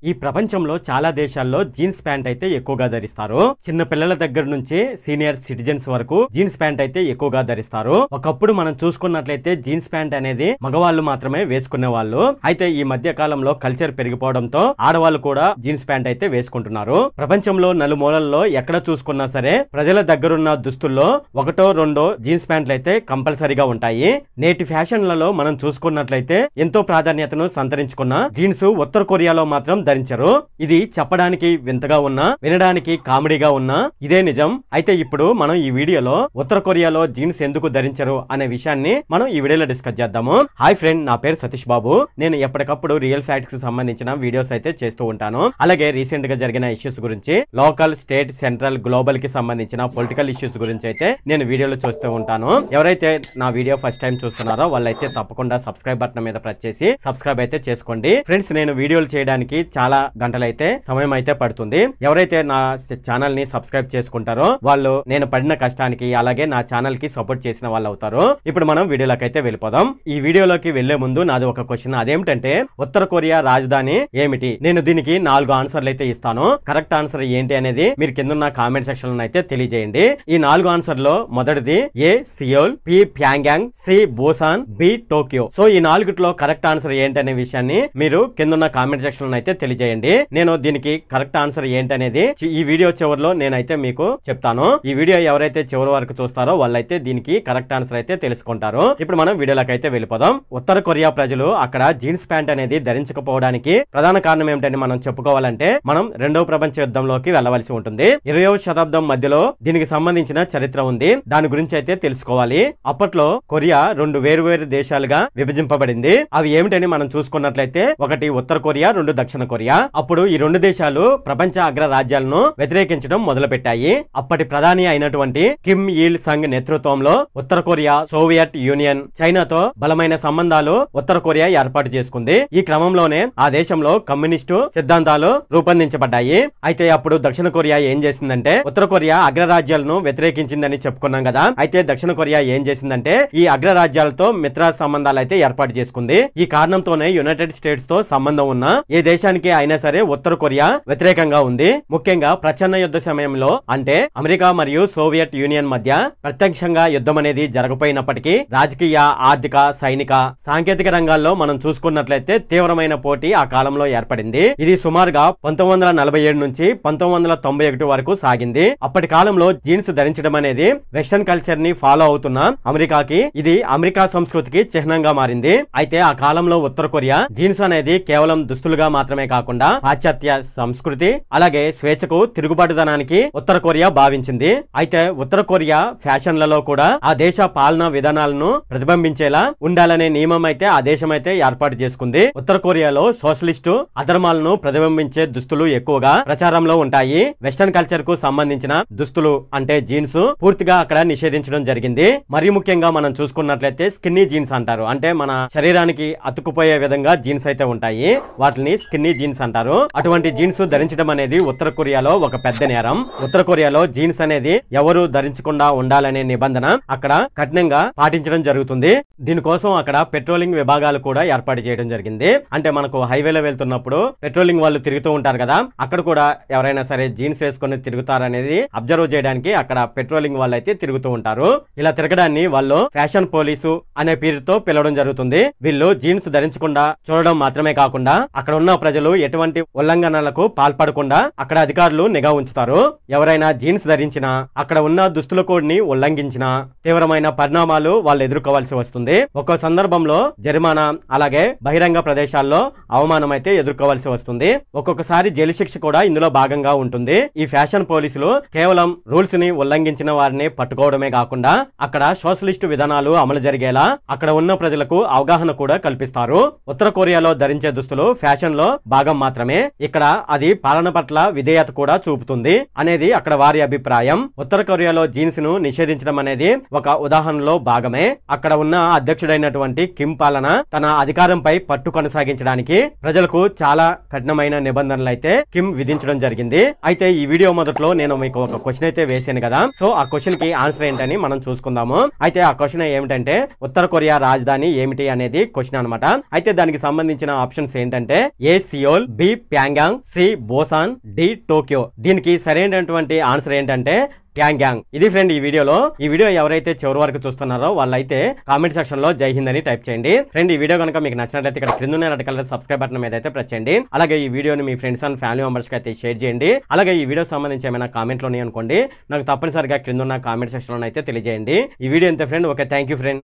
ఈ ప్రపంచంలో చాలా దేశాల్లో జీన్స్ ప్యాంట్ అయితే ఎక్కువగా ధరిస్తారు. చిన్న పిల్లల దగ్గర నుంచి సీనియర్ సిటిజన్స్ వరకు జీన్స్ ప్యాంట్ అయితే ఎక్కువగా ధరిస్తారు. ఒకప్పుడు మనం చూసుకున్నట్లయితే జీన్స్ ప్యాంట్ అనేది మగవాళ్ళు మాత్రమే వేసుకునే వాళ్ళు. అయితే ఈ మధ్య కాలంలో కల్చర్ పెరిగిపోవడంతో ఆడవాళ్ళు కూడా జీన్స్ ప్యాంట్ అయితే వేసుకుంటున్నారు. ప్రపంచంలో నలుమూలల్లో ఎక్కడ చూసుకున్నా సరే ప్రజల దగ్గరున్న దుస్తుల్లో ఒకటో రెండో జీన్స్ ప్యాంట్లు అయితే కంపల్సరీగా ఉంటాయి. నేటి ఫ్యాషన్లలో మనం చూసుకున్నట్లయితే ఎంతో ప్రాధాన్యతను సంతరించుకున్న జీన్స్ ఉత్తర కొరియాలో మాత్రం ధరించరు. ఇది చెప్పడానికి వింతగా ఉన్నా వినడానికి కామెడీగా ఉన్నా ఇదే నిజం. అయితే ఇప్పుడు మనం ఈ వీడియోలో ఉత్తర కొరియాలో జీన్స్ ఎందుకు ధరించరు అనే విషయాన్ని మనం ఈ వీడియోలో డిస్కస్ చేద్దాము. హాయ్ ఫ్రెండ్, నా పేరు సతీష్ బాబు. నేను ఎప్పటికప్పుడు రియల్ ఫ్యాక్ట్స్ కి సంబంధించిన వీడియోస్ అయితే చేస్తూ ఉంటాను. అలాగే రీసెంట్ గా జరిగిన ఇష్యూస్ గురించి, లోకల్, స్టేట్, సెంట్రల్, గ్లోబల్ కి సంబంధించిన పొలిటికల్ ఇష్యూస్ గురించి అయితే నేను వీడియోలు చూస్తూ ఉంటాను. ఎవరైతే నా వీడియో ఫస్ట్ టైం చూస్తున్నారో వాళ్ళైతే తప్పకుండా సబ్స్క్రైబ్ బటన్ మీద ప్రెస్ చేసి సబ్స్క్రైబ్ అయితే చేసుకోండి. ఫ్రెండ్స్, నేను వీడియోలు చేయడానికి చాలా గంటలైతే సమయం అయితే పడుతుంది. ఎవరైతే నా ఛానల్ ని సబ్స్క్రైబ్ చేసుకుంటారో వాళ్ళు నేను పడిన కష్టానికి అలాగే నా ఛానల్ కి సపోర్ట్ చేసిన వాళ్ళు అవుతారు. ఇప్పుడు మనం వీడియోలోకి అయితే వెళ్ళిపోదాం. ఈ వీడియోలోకి వెళ్లే ముందు నాది ఒక క్వశ్చన్. అదేమిటంటే ఉత్తర కొరియా రాజధాని ఏమిటి? నేను దీనికి 4 ఆన్సర్లు అయితే ఇస్తాను. కరెక్ట్ ఆన్సర్ ఏంటి అనేది మీరు కింద కామెంట్ సెక్షన్ లో అయితే తెలియజేయండి. ఈ 4 ఆన్సర్లో మొదటిది A Seoul, P Pyongyang, C Busan, B Tokyo. So ఈ 4లో కరెక్ట్ ఆన్సర్ ఏంటి అనే విషయాన్ని మీరు కింద కామెంట్ సెక్షన్ లో అయితే తెలియజేయండి. నేను దీనికి కరెక్ట్ ఆన్సర్ ఏంటి అనేది ఈ వీడియో చివరిలో నేనైతే మీకు చెప్తాను. ఈ వీడియో ఎవరైతే చివరి వరకు చూస్తారో వాళ్ళైతే దీనికి కరెక్ట్ ఆన్సర్ అయితే తెలుసుకుంటారు. ఇప్పుడు మనం వీడియోలోకి అయితే వెళ్ళిపోదాం. ఉత్తర కొరియా ప్రజలు అక్కడ జీన్స్ ప్యాంట్ అనేది ధరించకపోవడానికి ప్రధాన కారణం ఏమిటని మనం చెప్పుకోవాలంటే మనం రెండవ ప్రపంచ యుద్ధంలోకి వెళ్ళవలసి ఉంటుంది. 20వ శతాబ్దం మధ్యలో దీనికి సంబంధించిన చరిత్ర ఉంది. దాని గురించి అయితే తెలుసుకోవాలి. అప్పట్లో కొరియా 2 వేరు దేశాలుగా విభజింపబడింది. అవి ఏమిటని మనం చూసుకున్నట్లయితే ఒకటి ఉత్తర కొరియా, 2 దక్షిణ కొరియా. అప్పుడు ఈ 2 దేశాలు ప్రపంచ అగ్ర రాజ్యాలను వ్యతిరేకించడం మొదలుపెట్టాయి. అప్పటి ప్రధాని అయినటువంటి కిమ్ ఇల్ సంగ్ నేతృత్వంలో ఉత్తర కొరియా సోవియట్ యూనియన్, చైనాతో బలమైన సంబంధాలు ఉత్తర కొరియా ఏర్పాటు చేసుకుంది. ఈ క్రమంలోనే ఆ దేశంలో కమ్యూనిస్టు సిద్ధాంతాలు రూపొందించబడ్డాయి. అయితే అప్పుడు దక్షిణ కొరియా ఏం చేసిందంటే ఉత్తర కొరియా అగ్రరాజ్యాలను వ్యతిరేకించిందని చెప్పుకున్నాం కదా. అయితే దక్షిణ కొరియా ఏం చేసిందంటే ఈ అగ్రరాజ్యాలతో మిత్ర సంబంధాలు అయితే ఏర్పాటు చేసుకుంది. ఈ కారణంతోనే యునైటెడ్ స్టేట్స్ తో సంబంధం ఉన్న ఏ దేశానికి అయినా సరే ఉత్తర కొరియా వ్యతిరేకంగా ఉంది. ముఖ్యంగా ప్రచ్ఛన్న యుద్ధ సమయంలో అంటే అమెరికా మరియు సోవియట్ యూనియన్ మధ్య ప్రత్యక్షంగా యుద్ధం అనేది జరగపోయినప్పటికీ రాజకీయ, ఆర్థిక, సైనిక, సాంకేతిక రంగాల్లో మనం చూసుకున్నట్లయితే తీవ్రమైన పోటీ ఆ కాలంలో ఏర్పడింది. ఇది సుమారుగా 1947 నుంచి 1991 వరకు సాగింది. అప్పటి కాలంలో జీన్స్ ధరించడం అనేది వెస్టర్న్ కల్చర్ ని ఫాలో అవుతున్న అమెరికాకి ఇది అమెరికా సంస్కృతికి చిహ్నంగా మారింది. అయితే ఆ కాలంలో ఉత్తర కొరియా జీన్స్ అనేది కేవలం దుస్తులుగా మాత్రమే కాకుండా పాశ్చాత్య సంస్కృతి అలాగే స్వేచ్ఛకు, తిరుగుబాటుదనానికి ఉత్తర కొరియా భావించింది. అయితే ఉత్తర కొరియా ఫ్యాషన్లలో కూడా ఆ దేశ పాలనా విధానాలను ప్రతిబింబించేలా ఉండాలనే నియమం అయితే ఆ దేశం అయితే ఏర్పాటు చేసుకుంది. ఉత్తర కొరియాలో సోషలిస్టు అధర్మాలను ప్రతిబింబించే దుస్తులు ఎక్కువగా ప్రచారంలో ఉంటాయి. వెస్టర్న్ కల్చర్ కు సంబంధించిన దుస్తులు అంటే జీన్స్ పూర్తిగా అక్కడ నిషేధించడం జరిగింది. మరి ముఖ్యంగా మనం చూసుకున్నట్లయితే స్కిన్నీ జీన్స్ అంటారు. అంటే మన శరీరానికి అతుక్కుపోయే విధంగా జీన్స్ అయితే ఉంటాయి. వాటిని స్కిన్నీ జీన్స్ అంటారు. అటువంటి జీన్స్ ధరించడం అనేది ఉత్తర కొరియాలో ఒక పెద్ద నేరం. ఉత్తర కొరియాలో జీన్స్ అనేది ఎవరు ధరించకుండా ఉండాలనే నిబంధన అక్కడ కఠినంగా పాటించడం జరుగుతుంది. దీనికోసం అక్కడ పెట్రోలింగ్ విభాగాలు కూడా ఏర్పాటు చేయడం జరిగింది. అంటే మనకు హైవేలో వెళ్తున్నప్పుడు పెట్రోలింగ్ వాళ్ళు తిరుగుతూ ఉంటారు కదా, అక్కడ కూడా ఎవరైనా సరే జీన్స్ వేసుకుని తిరుగుతారనేది అబ్జర్వ్ చేయడానికి అక్కడ పెట్రోలింగ్ వాళ్ళు అయితే తిరుగుతూ ఉంటారు. ఇలా తిరగడాన్ని వాళ్ళు ఫ్యాషన్ పోలీసు అనే పేరుతో పిలవడం జరుగుతుంది. వీళ్ళు జీన్స్ ధరించకుండా చూడడం మాత్రమే కాకుండా అక్కడ ఉన్న ప్రజలు ఎటువంటి ఉల్లంఘనలకు పాల్పడకుండా అక్కడ అధికారులు నిఘా ఉంచుతారు. ఎవరైనా జీన్స్ ధరించినా అక్కడ ఉన్న దుస్తుల కోడ్ ని ఉల్లంఘించినా తీవ్రమైన పరిణామాలు వాళ్ళు ఎదుర్కోవాల్సి వస్తుంది. ఒక్కో సందర్భంలో జరిమానా అలాగే బహిరంగ ప్రదేశాల్లో అవమానం అయితే ఎదుర్కోవాల్సి వస్తుంది. ఒక్కొక్కసారి జైలు శిక్ష కూడా ఇందులో భాగంగా ఉంటుంది. ఈ ఫ్యాషన్ పోలీసులు కేవలం రూల్స్ ని ఉల్లంఘించిన వారిని పట్టుకోవడమే కాకుండా అక్కడ సోషలిస్టు విధానాలు అమలు జరిగేలా అక్కడ ఉన్న ప్రజలకు అవగాహన కూడా కల్పిస్తారు. ఉత్తర కొరియాలో ధరించే దుస్తులు ఫ్యాషన్ లో భాగం మాత్రమే. ఇక్కడ అది పాలన పట్ల విధేయత కూడా చూపుతుంది అనేది అక్కడ వారి అభిప్రాయం. ఉత్తర కొరియాలో జీన్స్ ను నిషేధించడం అనేది ఒక ఉదాహరణలో భాగమే. అక్కడ ఉన్న అధ్యక్షుడైనటువంటి కిమ్ పాలన తన అధికారంపై పట్టు కొనసాగించడానికి ప్రజలకు చాలా కఠినమైన నిబంధనలు అయితే కిమ్ విధించడం జరిగింది. అయితే ఈ వీడియో మొదట్లో నేను మీకు ఒక క్వశ్చన్ అయితే వేసాను కదా, సో ఆ క్వశ్చన్ కి ఆన్సర్ ఏంటని మనం చూసుకుందాము. అయితే ఆ క్వశ్చన్ ఏమిటంటే ఉత్తర కొరియా రాజధాని ఏమిటి అనేది క్వశ్చన్ అనమాట. అయితే దానికి సంబంధించిన ఆప్షన్స్ ఏంటంటే A Seoul, Seoul, B Pyongyang, C Busan, D Tokyo. దీనికి సరైనటువంటి ఆన్సర్ ఏంటంటే ప్యాంగాంగ్. ఇది ఫ్రెండ్ ఈ వీడియో ఎవరైతే చివరి వరకు చూస్తున్నారో వాళ్ళైతే కామెంట్ సెక్షన్ లో జై హింద్ అని టైప్ చేయండి. ఫ్రెండ్ ఈ వీడియో కనుక మీకు నచ్చినట్లయితే ఇక్కడ క్రింద ఉన్న రెడ్ కలర్ సబ్స్క్రైబ్ బటన్ మీద అయితే ప్రెస్ చేయండి. అలాగే ఈ వీడియోని మీ ఫ్రెండ్స్ అండ్ ఫ్యామిలీ మెంబర్స్ కి అయితే షేర్ చేయండి. అలాగే ఈ వీడియో సంబంధించి ఏమైనా కామెంట్లు ఉన్నాయి అనుకోండి, నాకు తప్పనిసరిగా క్రింద ఉన్న కామెంట్ సెక్షన్ లో అయితే తెలియజేయండి. ఈ వీడియో ఎంత friend. Okay, thank you friend.